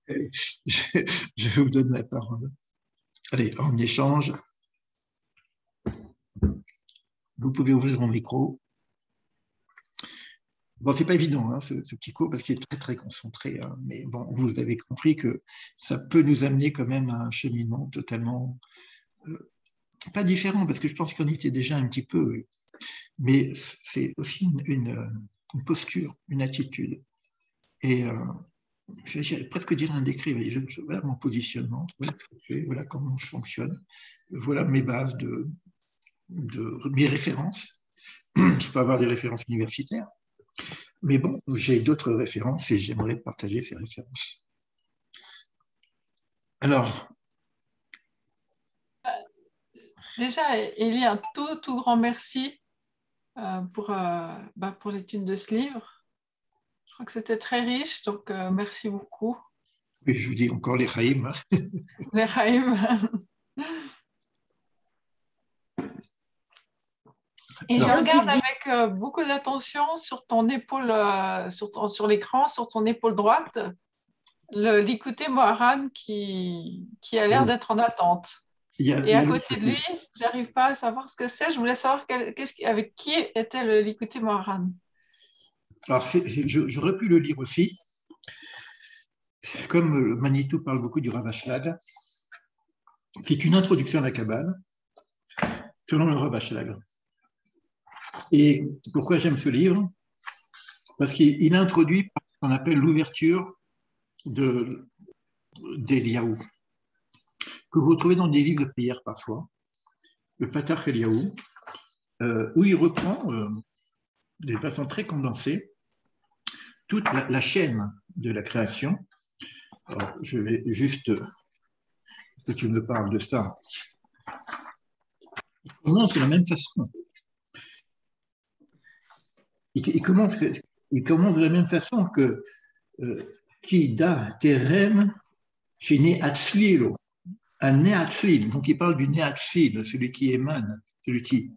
Je, je vous donne la parole. Allez, en échange, vous pouvez ouvrir mon micro. Bon, c'est pas évident, hein, ce petit cours, parce qu'il est très, très concentré. Hein, mais bon, vous avez compris que ça peut nous amener quand même à un cheminement totalement pas différent, parce que je pense qu'on était déjà un petit peu, mais c'est aussi une posture, une attitude. Et je vais presque dire un décret. Voilà mon positionnement, voilà ce que je fais, voilà comment je fonctionne, voilà mes bases de mes références. Je peux avoir des références universitaires, mais bon, j'ai d'autres références et j'aimerais partager ces références. Alors, Déjà, Élie, un tout grand merci pour l'étude de ce livre. Je crois que c'était très riche, donc merci beaucoup. je vous dis encore les Chaïm. Les Chaim. Et je Alors, regarde avec beaucoup d'attention sur ton épaule, sur l'écran, sur ton épaule droite, l'écouter Moharan qui a l'air d'être en attente. Et à côté de lui, j'arrive pas à savoir ce que c'est. Je voulais savoir avec qui était l'écouter Moharan. Alors, j'aurais pu le lire aussi. Comme Manitou parle beaucoup du Rav Ashlag, c'est une introduction à la Kabbale selon le Rav Ashlag. Et pourquoi j'aime ce livre? Parce qu'il introduit ce qu'on appelle l'ouverture d'Eliaou, que vous retrouvez dans des livres de prière parfois, le Patach Eliaou, où il reprend de façon très condensée toute la chaîne de la création. Alors, je vais juste que tu me parles de ça. Il commence de la même façon. Il commence de la même façon que qui da terem chez Neatzlilo, un Neatzlil. Donc il parle du Neatzlil, celui qui émane, celui qui.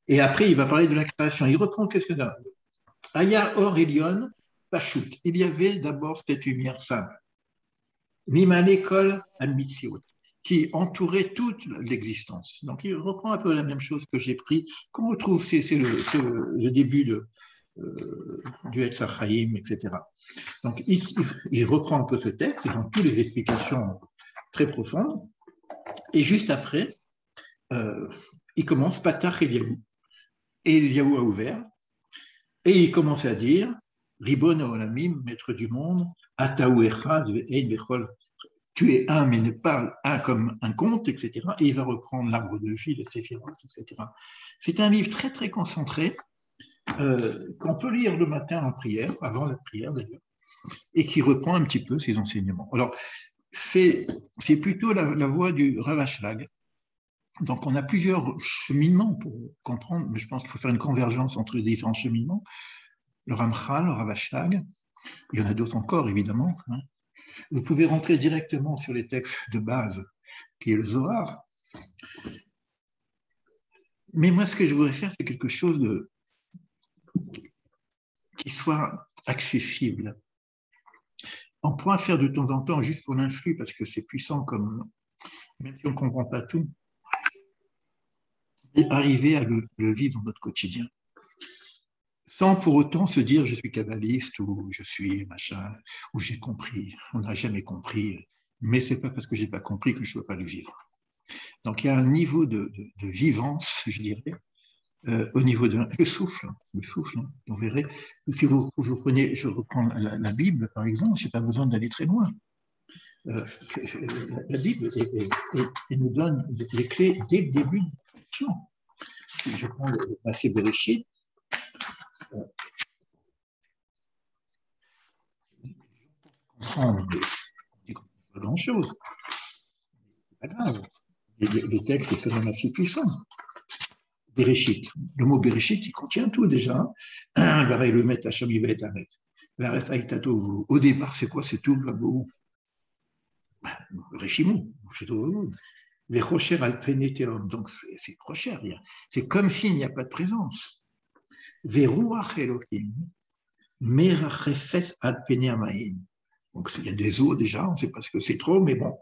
Et après, il va parler de la création. Il reprend qu'est-ce que ça. Aya Or Elion Pashut. Il y avait d'abord cette lumière simple. Miman Ekol Admitsiot, qui entourait toute l'existence. Donc il reprend un peu la même chose que j'ai pris. Qu'on retrouve, c'est le début du Etz HaChaim, etc. Donc il reprend un peu ce texte, et donc toutes les explications très profondes. Et juste après, il commence Patach Eliaou. Et Eliaou a ouvert. Et il commence à dire Ribon Olamim, maître du monde, Ataou Echad ve'ein bechol. Tu es un, mais ne pas un comme un conte, etc. Et il va reprendre l'arbre de vie, le Séphirot, etc. C'est un livre très, très concentré, qu'on peut lire le matin en prière, avant la prière d'ailleurs, et qui reprend un petit peu ses enseignements. Alors, c'est plutôt la voie du Rav Ashlag. Donc, on a plusieurs cheminements pour comprendre, mais je pense qu'il faut faire une convergence entre les différents cheminements. Le Ramchal, le Rav Ashlag, il y en a d'autres encore, évidemment. Hein. Vous pouvez rentrer directement sur les textes de base, qui est le Zohar. Mais moi, ce que je voudrais faire, c'est quelque chose qui soit accessible. On pourra faire de temps en temps, juste pour l'influx, parce que c'est puissant, même si on ne comprend pas tout, et arriver à le vivre dans notre quotidien. Sans pour autant se dire je suis kabbaliste ou je suis machin, ou j'ai compris. On n'a jamais compris, mais ce n'est pas parce que je n'ai pas compris que je ne peux pas le vivre. Donc il y a un niveau de vivance, je dirais, au niveau de le souffle. Vous verrez, si vous prenez, je reprends la Bible par exemple, je n'ai pas besoin d'aller très loin. La Bible nous donne les clés dès le début de la création. Si je prends le passé Bereshit, pas grand-chose. C'est pas grave. Les textes sont quand même assez puissants. Bereshit. Le mot Bereshit, il contient tout déjà. Au départ, c'est quoi? C'est tout le Réchimou. Les rochers alpénétéum. Donc, c'est rocher. C'est comme s'il n'y a pas de présence. Veruach Elohim. Merachefes al Pene Hamaim. Donc il y a des eaux déjà, on ne sait pas ce que c'est trop, mais bon.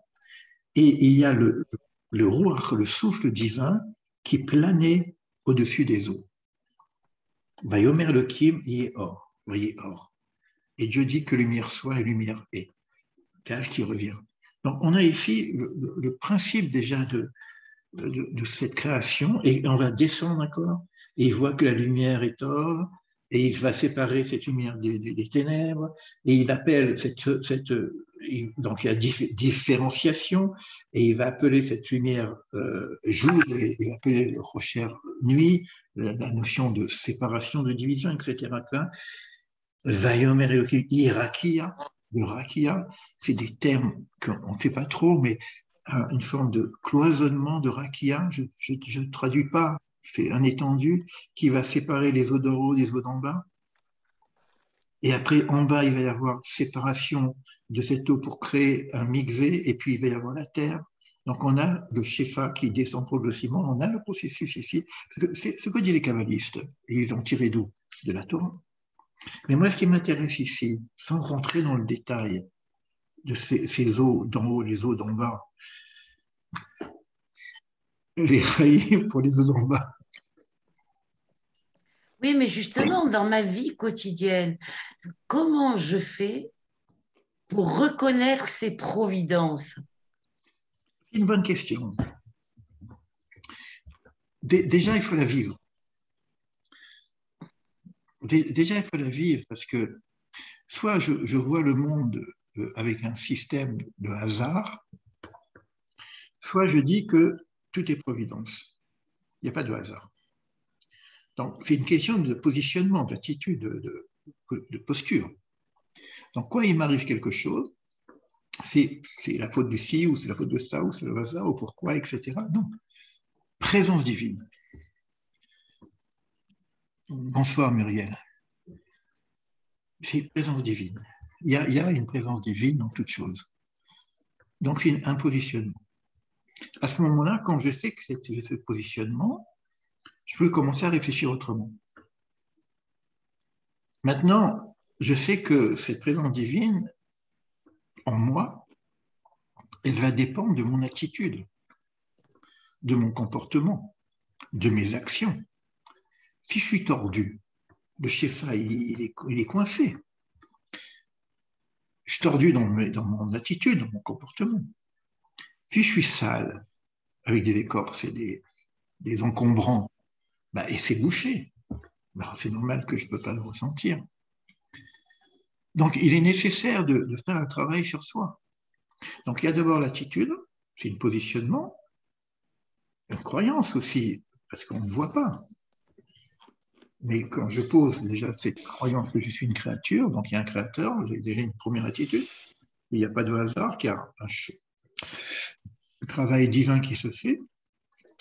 Et il y a le ruach, le souffle divin, qui planait au-dessus des eaux. Vayomer Elohim Yehor, voyez or. Et Dieu dit que lumière soit et lumière est. Cage qui revient. Donc on a ici le principe déjà de cette création, et on va descendre encore, et il voit que la lumière est or, et il va séparer cette lumière des ténèbres, et il appelle donc il y a différenciation, et il va appeler cette lumière jour, et il va appeler le rocher nuit, la notion de séparation, de division, etc. Vayomer Elohim Irakia, le rakia, c'est des termes qu'on ne sait pas trop, mais une forme de cloisonnement de rakia, je ne traduis pas, c'est un étendu qui va séparer les eaux d'en haut des eaux d'en bas. Et après, en bas, il va y avoir séparation de cette eau pour créer un mikvé, et puis il va y avoir la terre. Donc on a le shefa qui descend progressivement, on a le processus ici. C'est ce que disent les kabbalistes, et ils ont tiré d'où? De la Torah. Mais moi, ce qui m'intéresse ici, sans rentrer dans le détail de ces eaux d'en haut, les eaux d'en bas, les rails pour les eaux d'en bas. Oui, mais justement, dans ma vie quotidienne, comment je fais pour reconnaître ces providences? C'est une bonne question. Déjà, il faut la vivre. Déjà, il faut la vivre parce que soit je vois le monde avec un système de hasard, soit je dis que tout est providence. Il n'y a pas de hasard. Donc, c'est une question de positionnement, d'attitude, de posture. Donc, quand il m'arrive quelque chose, c'est la faute du ci, ou c'est la faute de ça, ou c'est le hasard, ou pourquoi, etc. Non. Présence divine. Bonsoir, Muriel. C'est présence divine. Il y a une présence divine dans toute chose. Donc, c'est un positionnement. À ce moment-là, quand je sais que c'est ce positionnement, je peux commencer à réfléchir autrement. Maintenant, je sais que cette présence divine, en moi, elle va dépendre de mon attitude, de mon comportement, de mes actions. Si je suis tordu, le shefa, il est coincé. Je suis tordu dans mon attitude, dans mon comportement. Si je suis sale, avec des écorces et des encombrants, et c'est bouché. C'est normal que je ne peux pas le ressentir. Donc, il est nécessaire de faire un travail sur soi. Donc, il y a d'abord l'attitude, c'est un positionnement, une croyance aussi, parce qu'on ne voit pas. Mais quand je pose déjà cette croyance que je suis une créature, donc il y a un créateur, j'ai déjà une première attitude, il n'y a pas de hasard, qu'il y a un travail divin qui se fait.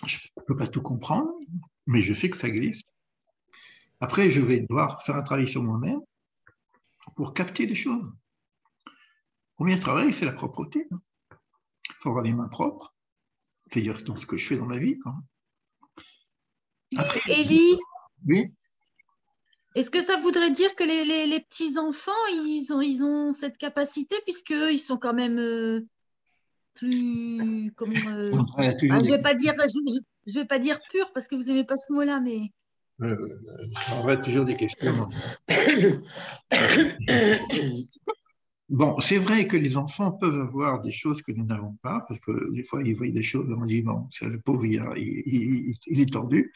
Je ne peux pas tout comprendre, mais je sais que ça existe. Après, je vais devoir faire un travail sur moi-même pour capter les choses. Le premier travail, c'est la propreté. Il faut avoir les mains propres, c'est-à-dire dans ce que je fais dans ma vie. Après, Élie, oui. Est-ce que ça voudrait dire que les petits-enfants, ils ont cette capacité, puisqu'ils sont quand même plus... je vais pas dire pur, parce que vous n'aimez pas ce mot-là, mais... On va toujours des questions. Bon, c'est vrai que les enfants peuvent avoir des choses que nous n'avons pas, parce que des fois, ils voient des choses, on dit, bon, le pauvre, il est tordu.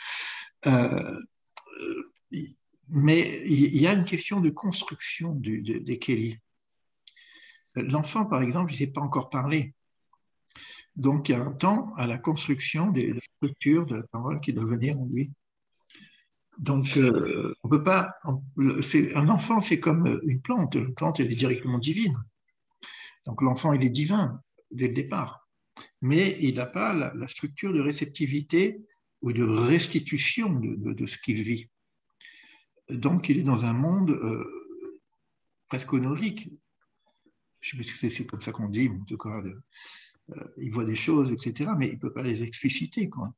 Mais il y a une question de construction des Kelly. L'enfant, par exemple, il ne sait pas encore parler. Donc, il y a un temps à la construction des structures de la parole qui doit venir en lui. Donc, on peut pas. Un enfant, c'est comme une plante. Une plante, elle est directement divine. Donc, l'enfant, il est divin dès le départ. Mais il n'a pas la structure de réceptivité ou de restitution de ce qu'il vit. Donc, il est dans un monde presque honorique. Je ne sais pas si c'est comme ça qu'on dit, mais en tout cas, il voit des choses, etc., mais il ne peut pas les expliciter, quoi.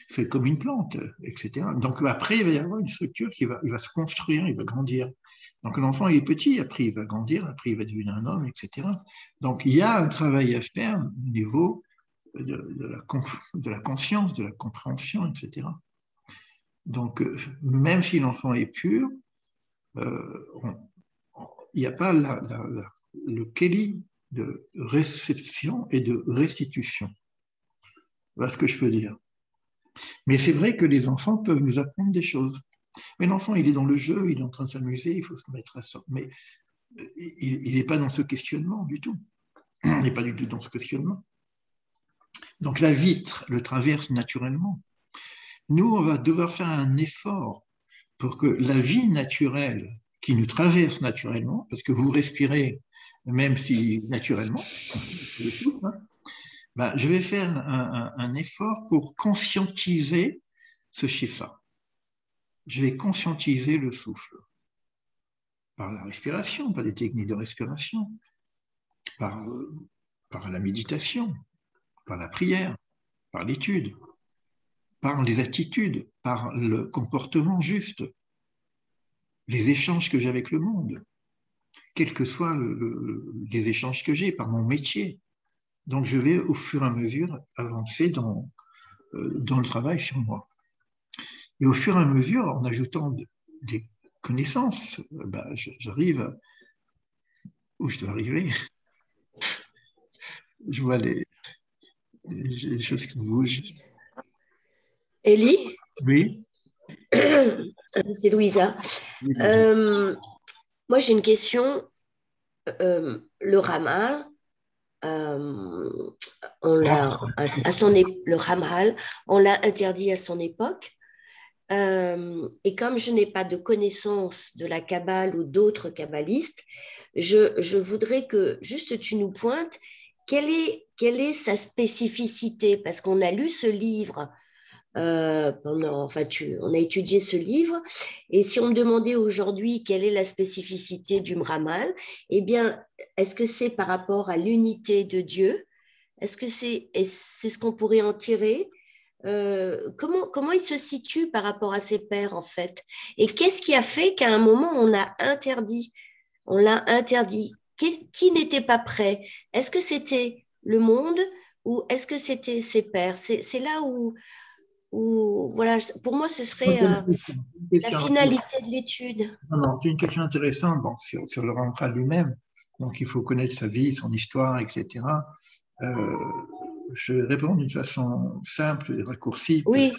C'est comme une plante, etc. Donc après, il va y avoir une structure il va se construire, il va grandir. Donc l'enfant, il est petit, après il va grandir, après il va devenir un homme, etc. Donc il y a un travail à faire au niveau de la conscience, de la compréhension, etc. Donc même si l'enfant est pur, il n'y a pas le kéli de réception et de restitution. Voilà ce que je peux dire. Mais c'est vrai que les enfants peuvent nous apprendre des choses. Mais l'enfant, il est dans le jeu, il est en train de s'amuser, il faut se mettre à ça. Mais il n'est pas dans ce questionnement du tout. Il n'est pas du tout dans ce questionnement. Donc la vitre le traverse naturellement. Nous, on va devoir faire un effort pour que la vie naturelle qui nous traverse naturellement, parce que vous respirez, même si naturellement, ben, je vais faire un effort pour conscientiser ce shifa. Je vais conscientiser le souffle par la respiration, par des techniques de respiration, par la méditation, par la prière, par l'étude, par les attitudes, par le comportement juste, les échanges que j'ai avec le monde, quels que soient les échanges que j'ai, par mon métier. Donc je vais au fur et à mesure avancer dans le travail sur moi. Et au fur et à mesure, en ajoutant des connaissances, ben, j'arrive où je dois arriver. Je vois les choses qui bougent. Élie? Oui. C'est Louisa. Moi, j'ai une question. Le Ramal, le Ramal, on l'a interdit à son époque. Et comme je n'ai pas de connaissance de la Kabbale ou d'autres kabbalistes, je voudrais que juste tu nous pointes quelle est sa spécificité, parce qu'on a lu ce livre on a étudié ce livre, et si on me demandait aujourd'hui quelle est la spécificité du Ramal, eh bien, est-ce que c'est par rapport à l'unité de Dieu? Est-ce que c'est ce qu'on pourrait en tirer? Comment il se situe par rapport à ses pairs, en fait? Et qu'est-ce qui a fait qu'à un moment, on l'a interdit? Qui n'était pas prêt? Est-ce que c'était le monde ou est-ce que c'était ses pairs? C'est là où voilà, pour moi, ce serait la finalité de l'étude. Non, c'est une question intéressante sur le Ramchal lui-même. Donc, il faut connaître sa vie, son histoire, etc. Je vais répondre d'une façon simple et raccourcie. Oui,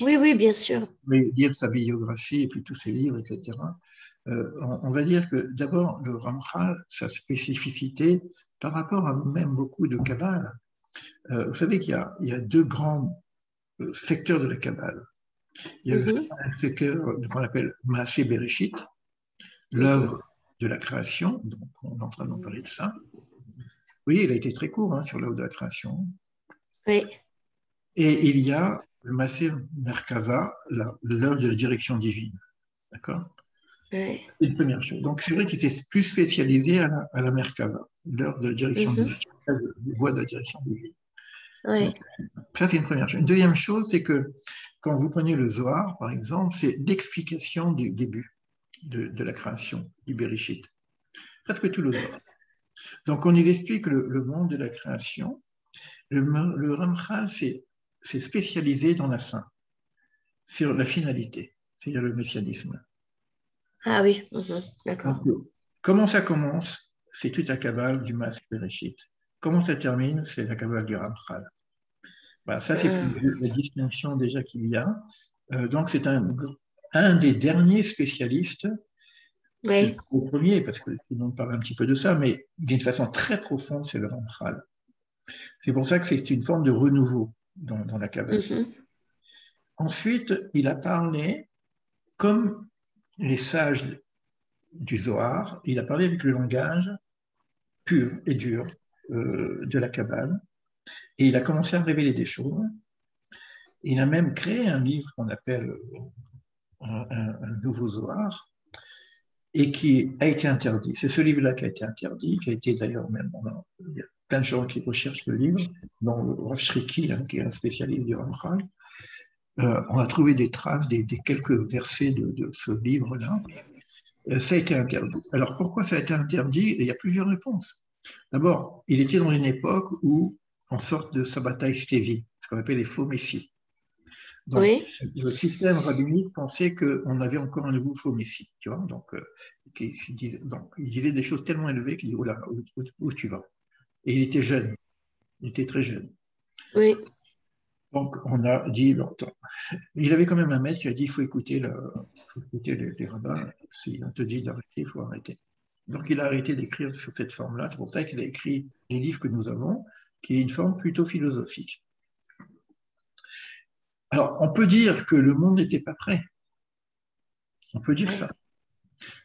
oui, bien sûr. Mais lire sa biographie et puis tous ses livres, etc. On va dire que d'abord, le Ramchal, sa spécificité par rapport à même beaucoup de Kabbale. Vous savez qu'il y a deux grands secteurs de la Kabbale. Il y a le secteur qu'on appelle Maaseh Bereshit, l'œuvre de la création, donc on est en train d'en parler de ça. Oui, il a été très court sur l'œuvre de la création. Oui. Et il y a le Maaseh Merkava, l'œuvre de la direction divine. D'accord? Oui. C'est une première chose. Donc c'est vrai qu'il s'est plus spécialisé à la Merkava, l'œuvre de la direction divine, la voie de la direction divine. Oui. Donc, ça, c'est une première chose. Une deuxième chose, c'est que quand vous prenez le Zohar, par exemple, c'est l'explication du début de la création, du Bereshit. Presque tout le Zohar. Donc, on y explique le monde de la création. Le Ramchal s'est spécialisé dans la fin, sur la finalité, c'est-à-dire le messianisme. Ah oui, d'accord. Donc, comment ça commence? C'est toute la Kabbale du Maaseh Bereshit. Comment ça termine? C'est la Kabbale du Ramchal. Voilà, ça, c'est la distinction déjà qu'il y a. Donc, c'est un des derniers spécialistes. Oui. C'est le premier, parce que tout le monde parle un petit peu de ça, mais d'une façon très profonde, c'est le Ramchal. C'est pour ça que c'est une forme de renouveau dans la Kabbale. Ensuite, il a parlé, comme les sages du Zohar, il a parlé avec le langage pur et dur de la Kabbale, et il a commencé à révéler des choses. Il a même créé un livre qu'on appelle un nouveau Zohar, et qui a été interdit. C'est ce livre-là qui a été interdit, qui a été d'ailleurs même, il y a plein de gens qui recherchent le livre, dont Rav Shriki, qui est un spécialiste du Ramchal, On a trouvé des traces, des quelques versets de ce livre-là. Ça a été interdit. Alors pourquoi ça a été interdit? Il y a plusieurs réponses. D'abord, il était dans une époque où, en sorte de sabbatai stévi, ce qu'on appelle les faux messies. Donc, oui. Le système rabbinique pensait qu'on avait encore un nouveau faux messie, tu vois. Donc, il disait des choses tellement élevées qu'il dit, oh là, où tu vas? Et il était jeune, il était très jeune. Oui. Donc, on a dit longtemps. Il avait quand même un maître qui a dit, il faut écouter les rabbins. Si on te dit d'arrêter, il faut arrêter. Donc, il a arrêté d'écrire sur cette forme-là. C'est pour ça qu'il a écrit les livres que nous avons, qui est une forme plutôt philosophique. Alors, on peut dire que le monde n'était pas prêt. On peut dire ça.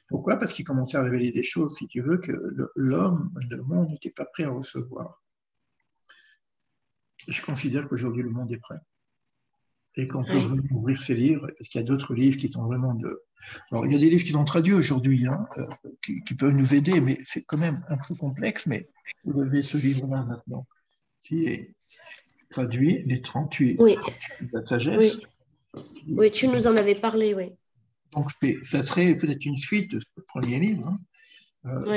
Pourquoi? Parce qu'il commençait à révéler des choses, si tu veux, que l'homme, le monde n'était pas prêt à recevoir. Je considère qu'aujourd'hui, le monde est prêt. Et qu'on peut vraiment ouvrir ces livres, parce qu'il y a d'autres livres qui sont vraiment de... Alors, il y a des livres qui sont traduits aujourd'hui, hein, qui peuvent nous aider, mais c'est quand même un peu complexe, mais vous avez ce livre-là maintenant, qui est traduit, les 38 de la sagesse. Oui, tu nous en avais parlé, oui. Donc, ça serait peut-être une suite de ce premier livre. Hein.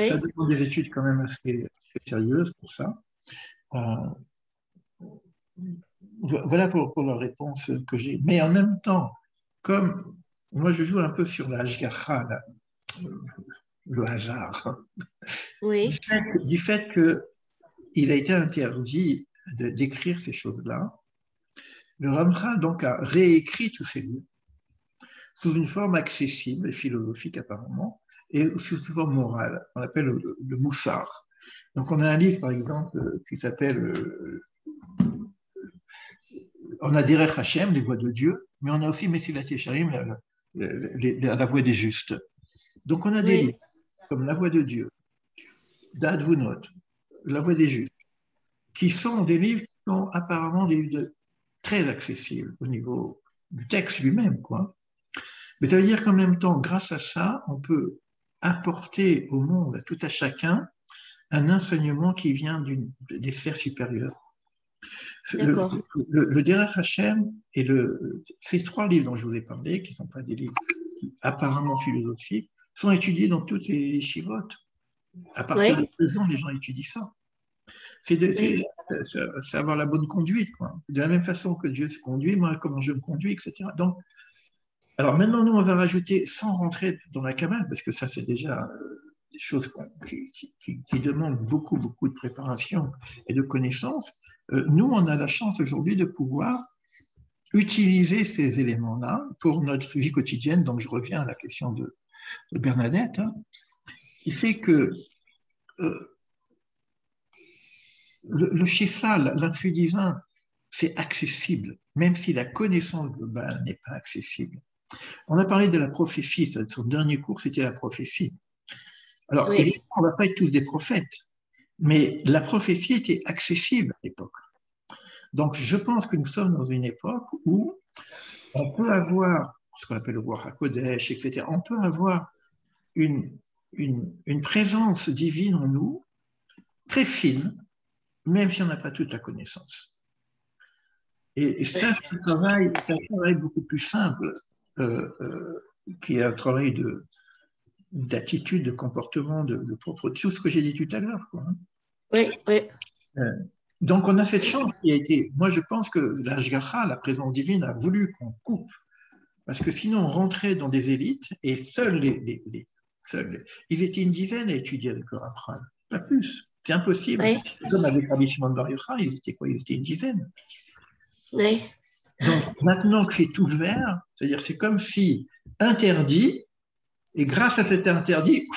Ça demande des études quand même assez sérieuses pour ça. Voilà pour la réponse que j'ai. Mais en même temps, comme moi je joue un peu sur la hashgacha, le hasard, du fait qu'il a été interdit d'écrire ces choses-là, le Ramchal donc a réécrit tous ces livres sous une forme accessible et philosophique apparemment, et sous une forme morale, on appelle le moussard. Donc on a un livre par exemple qui s'appelle on a Derech Hashem, les voies de Dieu, mais on a aussi Messilat Yesharim, la voie des justes. Donc on a des livres comme la voie de Dieu, D'Advunot, la voie des justes, qui sont des livres qui sont apparemment des livres très accessibles au niveau du texte lui-même, quoi. Mais ça veut dire qu'en même temps, grâce à ça, on peut apporter au monde, à tout à chacun, un enseignement qui vient des sphères supérieures. Le Derech Hashem et ces 3 livres dont je vous ai parlé, qui ne sont pas des livres apparemment philosophiques, sont étudiés dans toutes les chivotes. À partir de 2 ans, les gens étudient ça. C'est avoir la bonne conduite, quoi. De la même façon que Dieu se conduit, moi, comment je me conduis, etc. Donc, alors maintenant, nous, on va rajouter, sans rentrer dans la Kabbale, parce que ça, c'est déjà des choses qui demandent beaucoup, beaucoup de préparation et de connaissances. Nous, on a la chance aujourd'hui de pouvoir utiliser ces éléments-là pour notre vie quotidienne. Donc, je reviens à la question de Bernadette, hein, qui fait que le Shifal, l'influx divin, c'est accessible, même si la connaissance globale n'est pas accessible. On a parlé de la prophétie, son dernier cours, c'était la prophétie. Alors, évidemment, on ne va pas être tous des prophètes, mais la prophétie était accessible à l'époque. Donc, je pense que nous sommes dans une époque où on peut avoir ce qu'on appelle le Ruach HaKodesh, etc. On peut avoir une présence divine en nous, très fine, même si on n'a pas toute la connaissance. Et ça, c'est un travail beaucoup plus simple, qui est un travail d'attitude, de comportement, de propre, tout ce que j'ai dit tout à l'heure. Oui. Donc, on a cette chance qui a été. Moi, je pense que la Hashgacha, la présence divine, a voulu qu'on coupe. Parce que sinon, on rentrait dans des élites et seuls ils étaient une dizaine à étudier avec le Ramchal, pas plus. C'est impossible. Comme avec Rabbi Shimon Bar Yochai, ils étaient quoi? Ils étaient une dizaine. Oui. Donc, maintenant que c'est ouvert, c'est-à-dire c'est comme si interdit, et grâce à cet interdit,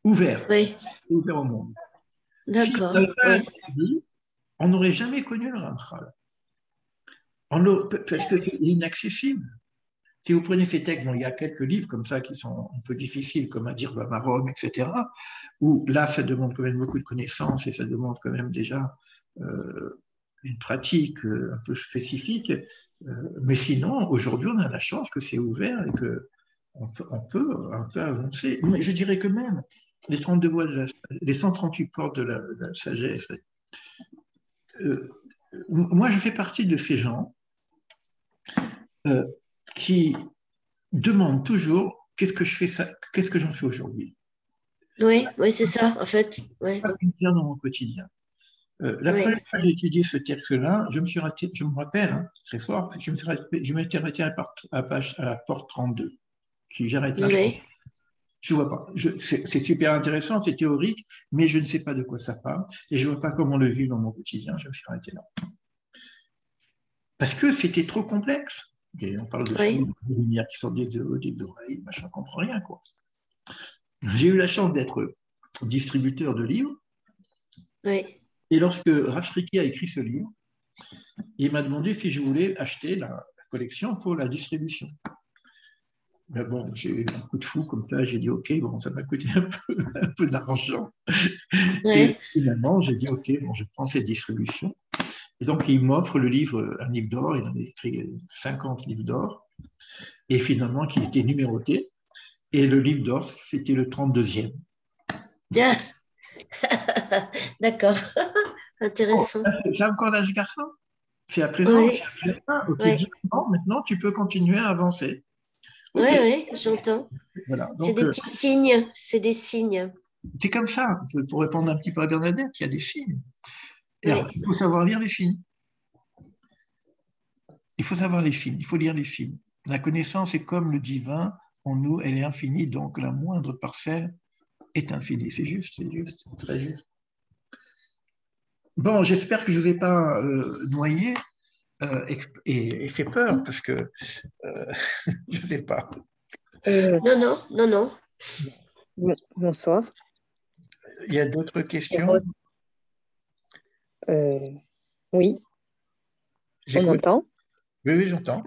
ouvert au monde. D'accord. Si on n'avait pas interdit, on n'aurait jamais connu le Ramchal. Parce qu'il est inaccessible. Si vous prenez ces textes, il y a quelques livres comme ça qui sont un peu difficiles, comme à dire Maroc, etc., où là, ça demande quand même beaucoup de connaissances et ça demande quand même déjà une pratique un peu spécifique. Mais sinon, aujourd'hui, on a la chance que c'est ouvert et qu'on peut un peu avancer. Mais je dirais que même les 32 voies les 138 portes de la sagesse, moi, je fais partie de ces gens qui demande toujours qu'est-ce que je fais ça, qu'est-ce que j'en fais aujourd'hui. Oui, oui, c'est ça, en fait. Ouais. Pas dans mon quotidien. La première fois que j'ai étudié ce texte-là, je me rappelle, hein, très fort, je m'étais arrêté à la porte 32, qui j'arrête là, je vois pas. C'est super intéressant, c'est théorique, mais je ne sais pas de quoi ça parle, et je ne vois pas comment le vivre dans mon quotidien, je me suis arrêté là. Parce que c'était trop complexe. Et on parle de choses, de lumière qui sortent des yeux, des oreilles, machin, je ne comprends rien, quoi. J'ai eu la chance d'être distributeur de livres. Oui. Et lorsque Rafriki a écrit ce livre, il m'a demandé si je voulais acheter la collection pour la distribution. Mais bon, j'ai eu un coup de fou comme ça, j'ai dit OK, bon, ça m'a coûté un peu d'argent. Et finalement, j'ai dit OK, bon, je prends cette distribution. Et donc, il m'offre le livre, un livre d'or, il en a écrit 50 livres d'or, et finalement, qui était numéroté. Et le livre d'or, c'était le 32e. Bien. D'accord. Intéressant. J'ai encore l'âge garçon. C'est à présent. Oui. Okay, maintenant, tu peux continuer à avancer. Oui, oui, j'entends. Voilà. C'est des petits signes. C'est des signes. C'est comme ça. Pour répondre un petit peu à Bernadette, il y a des signes. Et alors, il faut savoir lire les signes. Il faut savoir les signes. Il faut lire les signes. La connaissance est comme le divin. En nous, elle est infinie. Donc, la moindre parcelle est infinie. C'est juste, très juste. Bon, j'espère que je ne vous ai pas noyé et fait peur, parce que je ne sais pas. Non. Bonsoir. Il y a d'autres questions? Oui. On m'entend? Oui, j'entends.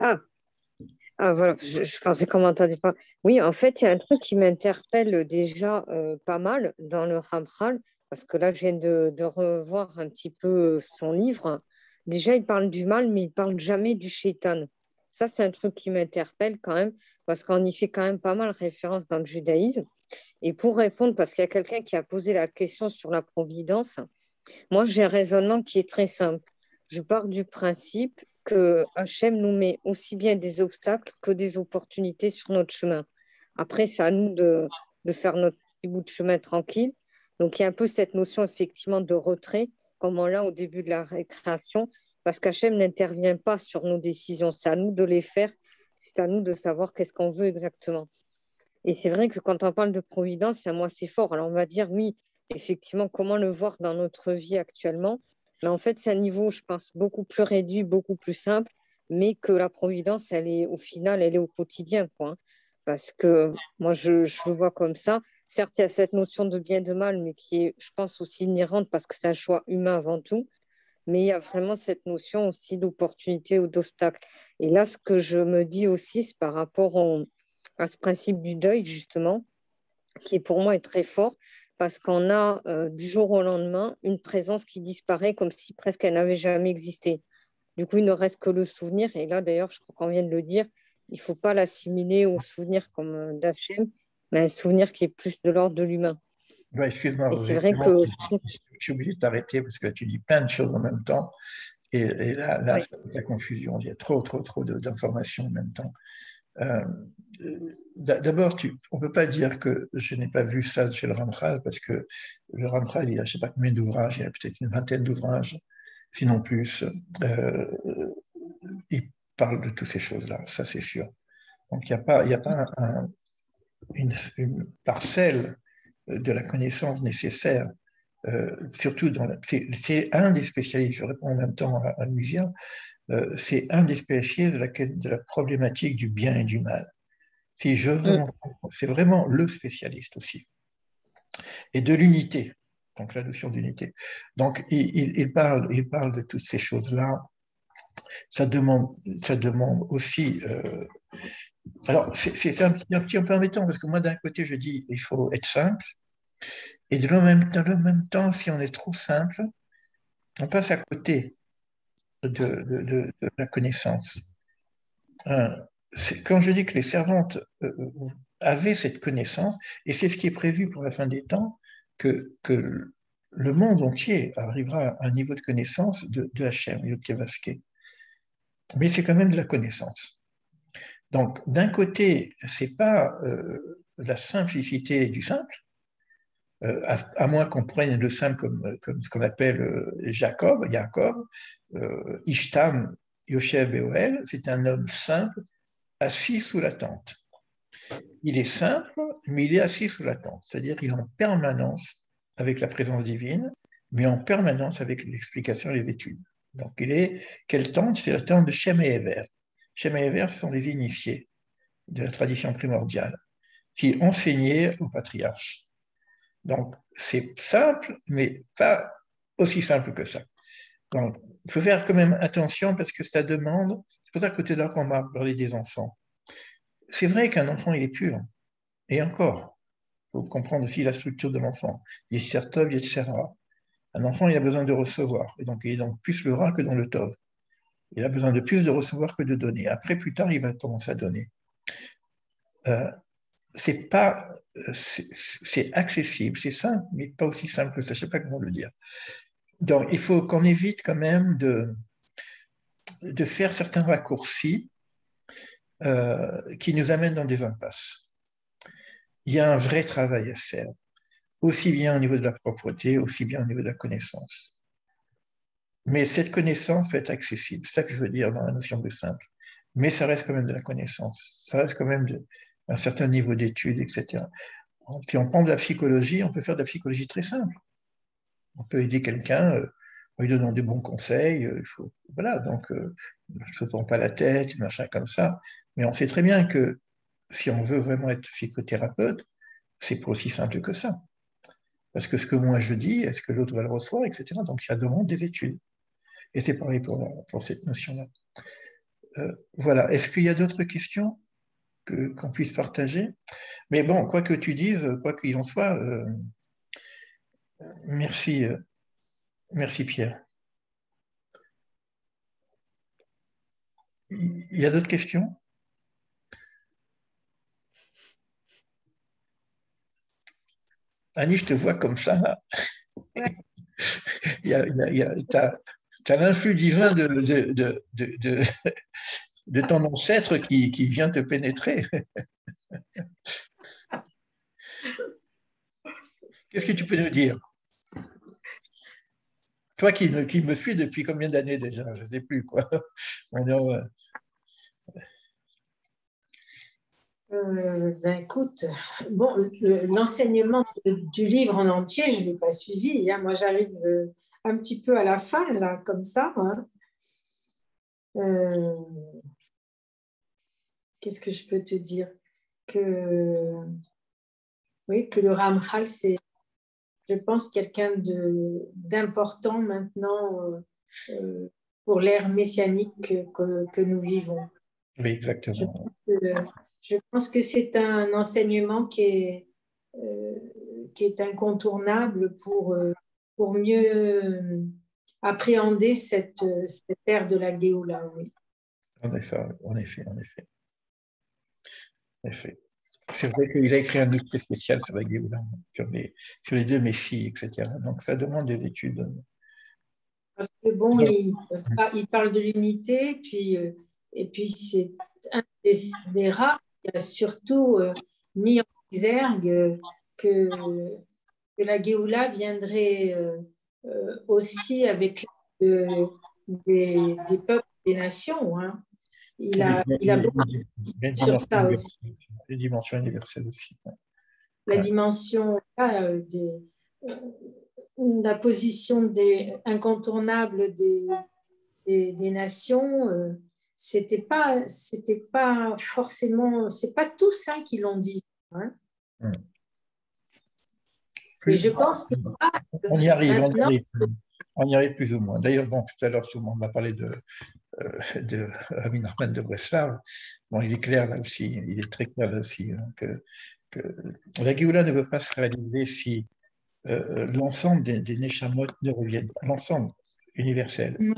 Ah, voilà, je pensais qu'on ne m'entendait pas. Oui, en fait, il y a un truc qui m'interpelle déjà pas mal dans le Ramchal, parce que là, je viens de revoir un petit peu son livre. Déjà, il parle du mal, mais il ne parle jamais du shaitan. Ça, c'est un truc qui m'interpelle quand même, parce qu'on y fait quand même pas mal référence dans le judaïsme. Et pour répondre, parce qu'il y a quelqu'un qui a posé la question sur la providence, moi, j'ai un raisonnement qui est très simple. Je pars du principe que Hachem nous met aussi bien des obstacles que des opportunités sur notre chemin. Après, c'est à nous de faire notre petit bout de chemin tranquille. Donc, il y a un peu cette notion effectivement de retrait, comme on l'a au début de la récréation, parce qu'Hachem n'intervient pas sur nos décisions. C'est à nous de les faire. C'est à nous de savoir qu'est-ce qu'on veut exactement. Et c'est vrai que quand on parle de providence, c'est un mot assez fort. Alors, on va dire, oui, effectivement, comment le voir dans notre vie actuellement? Mais en fait, c'est un niveau, je pense, beaucoup plus réduit, beaucoup plus simple, mais que la providence, elle est au final, elle est au quotidien, quoi. Hein. Parce que moi, je le vois comme ça. Certes, il y a cette notion de bien et de mal, mais qui est, je pense, aussi inhérente parce que c'est un choix humain avant tout. Mais il y a vraiment cette notion aussi d'opportunité ou d'obstacle. Et là, ce que je me dis aussi, c'est par rapport à ce principe du deuil, justement, qui pour moi est très fort, parce qu'on a du jour au lendemain une présence qui disparaît comme si presque elle n'avait jamais existé. Du coup, il ne reste que le souvenir. Et là, d'ailleurs, je crois qu'on vient de le dire, il ne faut pas l'assimiler au souvenir comme d'Hachem, mais un souvenir qui est plus de l'ordre de l'humain. Ouais, excuse-moi, et c'est vrai que je suis obligé de t'arrêter parce que tu dis plein de choses en même temps. Et là c'est la confusion. Il y a trop d'informations en même temps. D'abord, on ne peut pas dire que je n'ai pas vu ça chez le Ramchal, parce que le Ramchal, il y a je ne sais pas combien d'ouvrages, il y a peut-être une vingtaine d'ouvrages, sinon plus. Il parle de toutes ces choses-là, ça c'est sûr. Donc il n'y a pas une parcelle de la connaissance nécessaire, surtout c'est un des spécialistes, je réponds en même temps à Nuvia, c'est un des spécialistes de la problématique du bien et du mal. C'est vraiment le spécialiste aussi. Et de l'unité, donc la notion d'unité. Donc il parle de toutes ces choses-là. Ça demande aussi... alors c'est un petit peu embêtant parce que moi d'un côté je dis il faut être simple et dans le même temps si on est trop simple, on passe à côté de la connaissance. Quand je dis que les servantes avaient cette connaissance, et c'est ce qui est prévu pour la fin des temps, que le monde entier arrivera à un niveau de connaissance de Hachem, Yod Kevaske. Mais c'est quand même de la connaissance. Donc, d'un côté, ce n'est pas la simplicité du simple, à moins qu'on prenne le simple comme ce qu'on appelle Jacob, Ishtam, Yoshev Beoel, c'est un homme simple, assis sous la tente. Il est simple, mais il est assis sous la tente, c'est-à-dire qu'il est en permanence avec la présence divine, mais en permanence avec l'explication et les études. Donc, quelle tente? C'est la tente de Shem et Ever. Shem et Ever, ce sont des initiés de la tradition primordiale qui enseignaient aux patriarches. Donc, c'est simple, mais pas aussi simple que ça. Donc, il faut faire quand même attention parce que ça demande, c'est pour ça que tout à l'heure qu'on m'a parlé des enfants. C'est vrai qu'un enfant, il est pur. Et encore, il faut comprendre aussi la structure de l'enfant. Il y a Tov, il y a Ra. Un enfant, il a besoin de recevoir. Et donc, il est donc plus le Ra que dans le Tov. Il a besoin de plus de recevoir que de donner. Après, plus tard, il va commencer à donner. C'est accessible, c'est simple, mais pas aussi simple que ça. Je ne sais pas comment le dire. Donc, il faut qu'on évite quand même de faire certains raccourcis qui nous amènent dans des impasses. Il y a un vrai travail à faire, aussi bien au niveau de la propreté, aussi bien au niveau de la connaissance. Mais cette connaissance peut être accessible, c'est ça que je veux dire dans la notion de simple. Mais ça reste quand même de la connaissance, ça reste quand même un certain niveau d'études, etc. Si on prend de la psychologie, on peut faire de la psychologie très simple. On peut aider quelqu'un en lui donnant des bons conseils, voilà, donc ne se prend pas la tête, machin comme ça. Mais on sait très bien que si on veut vraiment être psychothérapeute, c'est pas aussi simple que ça. Parce que ce que moi je dis, est-ce que l'autre va le recevoir, etc. Donc il y a demande des études. Et c'est pareil pour cette notion-là. Voilà. Est-ce qu'il y a d'autres questions qu'on puisse partager? Mais bon, quoi que tu dises, quoi qu'il en soit, merci, merci Pierre. Il y a d'autres questions? Annie, je te vois comme ça, là. Ouais. Tu as l'influx divin de ton ancêtre qui vient te pénétrer. Qu'est-ce que tu peux nous dire? Toi qui me suis depuis combien d'années déjà? Je ne sais plus, quoi. Alors, écoute, bon, l'enseignement du livre en entier, je ne l'ai pas suivi. Hein. Moi, j'arrive un petit peu à la fin, là, comme ça. Hein. Qu'est-ce que je peux te dire? Oui, que le Ramchal, c'est, je pense, quelqu'un d'important maintenant pour l'ère messianique que nous vivons. Oui, exactement. Je pense que c'est un enseignement qui est incontournable pour mieux appréhender cette ère de la Géoula. Oui. En effet. C'est vrai qu'il a écrit un livre très spécial sur la Géoula, sur les deux messies, etc. Donc ça demande des études. Parce que bon, il parle de l'unité, et puis c'est un des rares qui a surtout mis en exergue que la Géoula viendrait aussi avec des peuples, des nations. Hein. Il a beaucoup sur ça aussi. Les dimensions universelles aussi. La dimension la position incontournable des nations, c'était pas forcément, c'est pas tous qui l'ont dit. Hein. Et je pense que on y arrive, on y arrive plus ou moins. D'ailleurs, bon, tout à l'heure, on m'a parlé de Rabbi Nachman de Breslav. Bon, il est clair là aussi, il est très clair là aussi, hein, que la Géoula ne peut pas se réaliser si l'ensemble des Neshamot ne reviennent pas, l'ensemble universel, le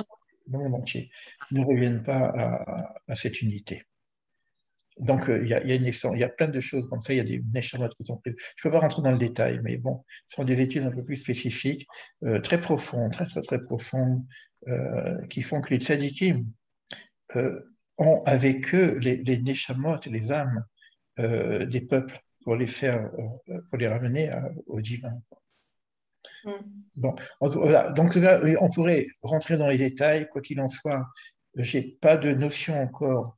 monde entier, ne reviennent pas à cette unité. Donc, il y a plein de choses comme ça, il y a des Neshamot qui sont prises. Je ne peux pas rentrer dans le détail, mais bon, ce sont des études un peu plus spécifiques, très profondes, très profondes, qui font que les tzadikim ont avec eux les neshamot, les âmes des peuples, pour les ramener au divin. Bon, voilà. Donc là, on pourrait rentrer dans les détails, quoi qu'il en soit. Je n'ai pas de notion encore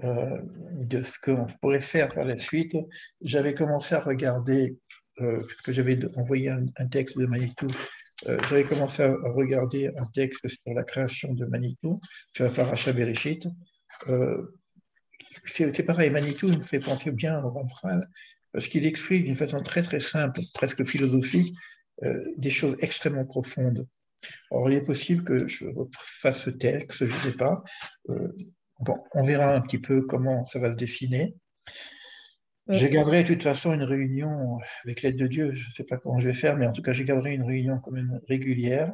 de ce qu'on pourrait faire par la suite. J'avais commencé à regarder, parce que j'avais envoyé un texte de Manitou, j'avais commencé à regarder un texte sur la création de Manitou, sur la Paracha Bereshit. C'est pareil, Manitou me fait penser bien au Ramchal, parce qu'il explique d'une façon très très simple, presque philosophique, des choses extrêmement profondes. Alors, il est possible que je fasse ce texte, je ne sais pas. Bon, on verra un petit peu comment ça va se dessiner. Je garderai de toute façon une réunion avec l'aide de Dieu, je ne sais pas comment je vais faire, mais en tout cas, je garderai une réunion quand même régulière.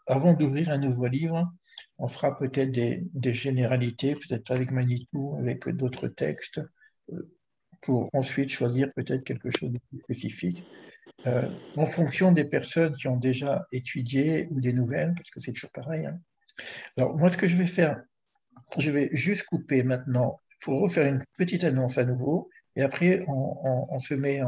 Avant d'ouvrir un nouveau livre, on fera peut-être des généralités, peut-être avec Manitou, avec d'autres textes, pour ensuite choisir peut-être quelque chose de plus spécifique. En fonction des personnes qui ont déjà étudié ou des nouvelles, parce que c'est toujours pareil. Hein. Alors, moi, ce que je vais faire, je vais juste couper maintenant pour refaire une petite annonce à nouveau, et après, on se met